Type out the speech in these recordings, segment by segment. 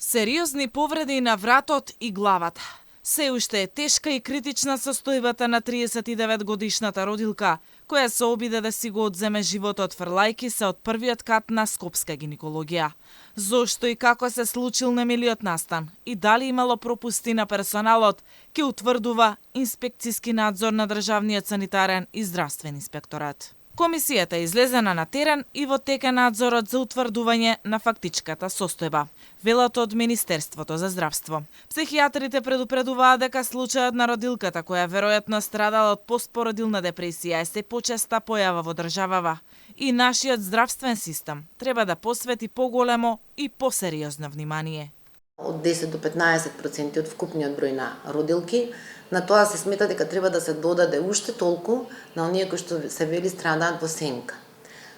Сериозни повреди на вратот и главата. Се уште е тешка и критична состојбата на 39-годишната родилка, која се обиде да си го одземе животот фрлајки се од првиот кат на скопска гинекологија. Зошто и како се случил немилиот настан и дали имало пропусти на персоналот, ке утврдува инспекциски надзор на државниот санитарен и здравствен инспекторат. Комисијата е излезена на терен и во тек е надзорот за утврдување на фактичката состојба, велат од Министерството за здравство. Психијатрите предупредуваат дека случајот на родилката, која веројатно страдала од постпородилна депресија, е се почеста појава во државава и нашиот здравствен систем треба да посвети поголемо и посериозно внимание. Од 10 до 15% од вкупниот број на родилки, на тоа се смета дека треба да се додаде уште толку на оние кои што се вели страдаат во сенка.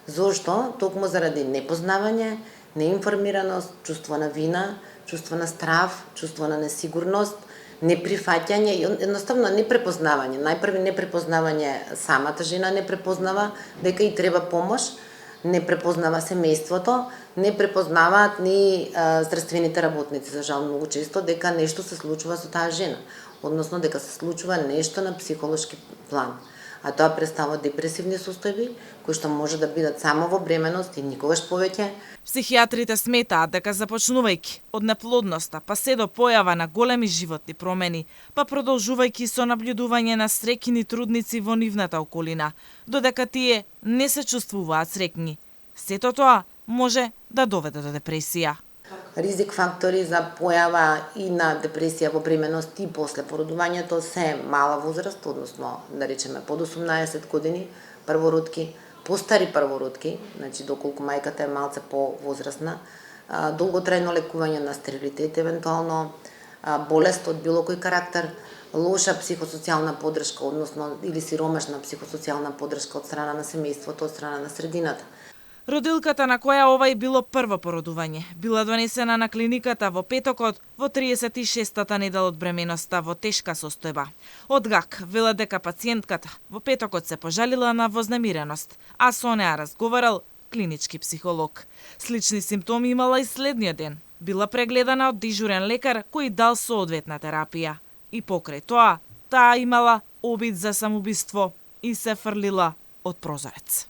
Зошто? Токму заради непознавање, неинформираност, чувство на вина, чувство на страв, чувство на несигурност, неприфаќање и едноставно непрепознавање. Најпрви непрепознавање самата жена не препознава дека и треба помош, не препознава семејството, не препознаваат ни здравствените работници, за жал многу често, дека нешто се случува со таа жена, односно дека се случува нешто на психолошки план. А тоа представува депресивни состојби, кои што може да бидат само во бременост и никогаш повеќе. Психијатрите сметаат дека започнувајќи од неплодноста, па се до појава на големи животни промени, па продолжувајќи со наблюдување на среќни трудници во нивната околина, додека тие не се чувствуваат среќни. Сето тоа може да доведе до депресија. Ризик фактори за појава и на депресија во бременост и после породувањето се мала возраст, односно да речеме под 18 години, првородки, постари првородки, значи доколку мајката е малце повозрастна, долготрајно лекување на стерилитет евентуално, болест од било кој карактер, лоша психосоцијална поддршка, односно или сиромашна психосоцијална поддршка од страна на семејството, од страна на средината. Родилката на која ова и било прво породување, била донесена на клиниката во петокот во 36-та недела од бременоста во тешка состојба. Од ГАК вела дека пациентката во петокот се пожалила на вознемиреност, а со неа разговарал клинички психолог. Слични симптоми имала и следниот ден. Била прегледана од дежурен лекар кој дал соодветна терапија. И покрај тоа, таа имала обид за самоубиство и се фрлила од прозорец.